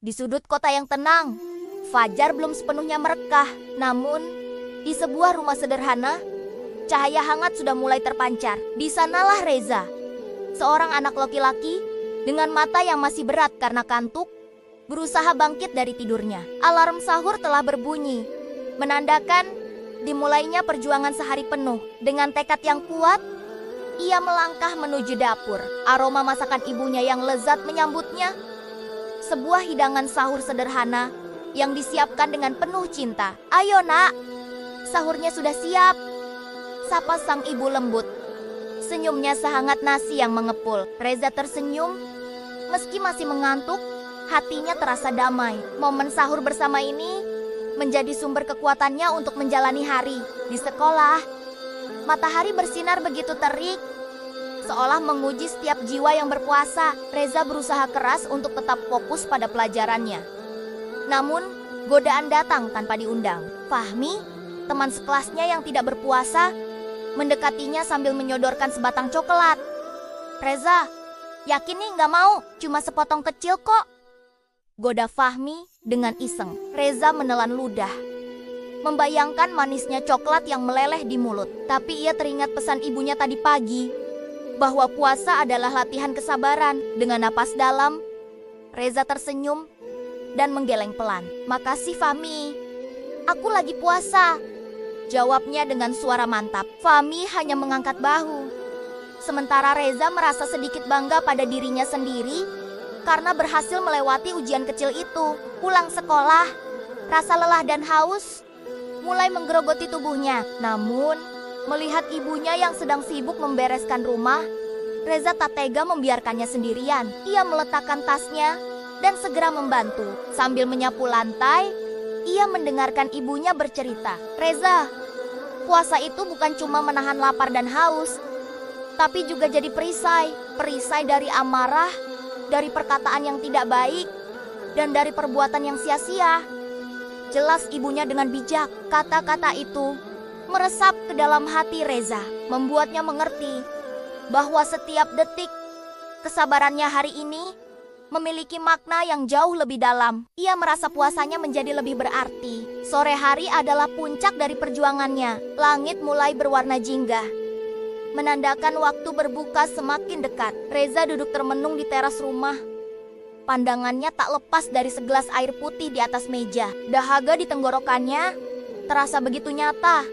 Di sudut kota yang tenang, fajar belum sepenuhnya merekah. Namun, di sebuah rumah sederhana, cahaya hangat sudah mulai terpancar. Di sanalah Reza, seorang anak laki-laki dengan mata yang masih berat karena kantuk, berusaha bangkit dari tidurnya. Alarm sahur telah berbunyi, menandakan dimulainya perjuangan sehari penuh. Dengan tekad yang kuat, ia melangkah menuju dapur. Aroma masakan ibunya yang lezat menyambutnya. Sebuah hidangan sahur sederhana yang disiapkan dengan penuh cinta. "Ayo nak, sahurnya sudah siap," sapa sang ibu lembut. Senyumnya sehangat nasi yang mengepul. Reza tersenyum. Meski masih mengantuk, hatinya terasa damai. Momen sahur bersama ini menjadi sumber kekuatannya untuk menjalani hari. Di sekolah, matahari bersinar begitu terik, seolah menguji setiap jiwa yang berpuasa. Reza berusaha keras untuk tetap fokus pada pelajarannya. Namun, godaan datang tanpa diundang. Fahmi, teman sekelasnya yang tidak berpuasa, mendekatinya sambil menyodorkan sebatang coklat. "Reza, yakin nih nggak mau? Cuma sepotong kecil kok," goda Fahmi dengan iseng. Reza menelan ludah, membayangkan manisnya coklat yang meleleh di mulut. Tapi ia teringat pesan ibunya tadi pagi, bahwa puasa adalah latihan kesabaran. Dengan napas dalam, Reza tersenyum dan menggeleng pelan. "Makasih Fahmi, aku lagi puasa," jawabnya dengan suara mantap. Fahmi hanya mengangkat bahu. Sementara Reza merasa sedikit bangga pada dirinya sendiri karena berhasil melewati ujian kecil itu. Pulang sekolah, rasa lelah dan haus mulai menggerogoti tubuhnya. Namun, melihat ibunya yang sedang sibuk membereskan rumah, Reza tak tega membiarkannya sendirian. Ia meletakkan tasnya dan segera membantu. Sambil menyapu lantai, ia mendengarkan ibunya bercerita. "Reza, puasa itu bukan cuma menahan lapar dan haus, tapi juga jadi perisai. Perisai dari amarah, dari perkataan yang tidak baik, dan dari perbuatan yang sia-sia." Jelas ibunya dengan bijak. Kata-kata itu meresap ke dalam hati Reza, membuatnya mengerti bahwa setiap detik kesabarannya hari ini memiliki makna yang jauh lebih dalam. Ia merasa puasanya menjadi lebih berarti. Sore hari adalah puncak dari perjuangannya. Langit mulai berwarna jingga, menandakan waktu berbuka semakin dekat. Reza duduk termenung di teras rumah. Pandangannya tak lepas dari segelas air putih di atas meja. Dahaga di tenggorokannya terasa begitu nyata.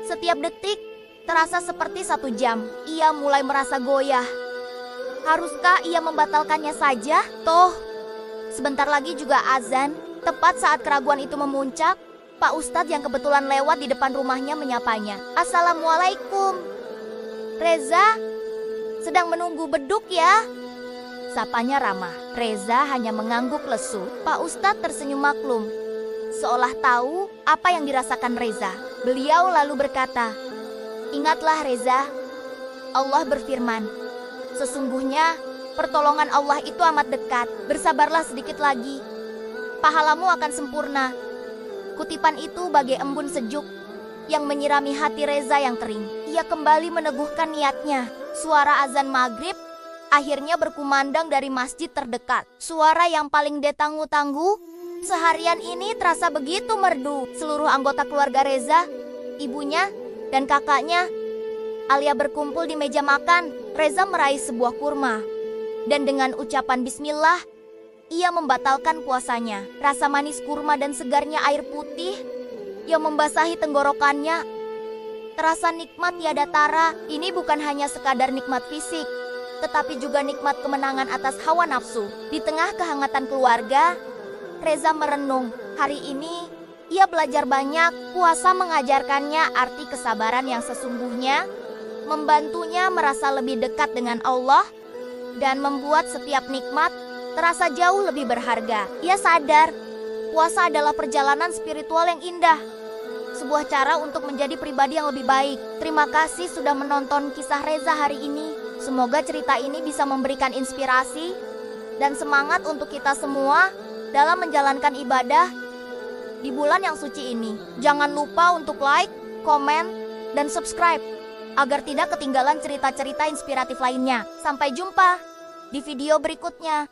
Setiap detik terasa seperti 1 jam. Ia mulai merasa goyah. Haruskah ia membatalkannya saja? Toh, sebentar lagi juga azan. Tepat saat keraguan itu memuncak, Pak Ustadz yang kebetulan lewat di depan rumahnya menyapanya. "Assalamualaikum. Reza, sedang menunggu beduk ya?" sapanya ramah. Reza hanya mengangguk lesu. Pak Ustadz tersenyum maklum, seolah tahu apa yang dirasakan Reza. Beliau lalu berkata, "Ingatlah Reza, Allah berfirman, sesungguhnya pertolongan Allah itu amat dekat. Bersabarlah sedikit lagi, pahalamu akan sempurna." Kutipan itu bagai embun sejuk yang menyirami hati Reza yang kering. Ia kembali meneguhkan niatnya. Suara azan maghrib akhirnya berkumandang dari masjid terdekat. Suara yang paling detanggu-tanggu seharian ini terasa begitu merdu. Seluruh anggota keluarga Reza, ibunya dan kakaknya, Alia berkumpul di meja makan. Reza meraih sebuah kurma, dan dengan ucapan bismillah, ia membatalkan puasanya. Rasa manis kurma dan segarnya air putih yang membasahi tenggorokannya terasa nikmat tiada tara. Ini bukan hanya sekadar nikmat fisik, tetapi juga nikmat kemenangan atas hawa nafsu. Di tengah kehangatan keluarga, Reza merenung. Hari ini, ia belajar banyak. Puasa mengajarkannya arti kesabaran yang sesungguhnya, membantunya merasa lebih dekat dengan Allah, dan membuat setiap nikmat terasa jauh lebih berharga. Ia sadar, puasa adalah perjalanan spiritual yang indah, sebuah cara untuk menjadi pribadi yang lebih baik. Terima kasih sudah menonton kisah Reza hari ini. Semoga cerita ini bisa memberikan inspirasi dan semangat untuk kita semua dalam menjalankan ibadah di bulan yang suci ini. Jangan lupa untuk like, komen, dan subscribe agar tidak ketinggalan cerita-cerita inspiratif lainnya. Sampai jumpa di video berikutnya.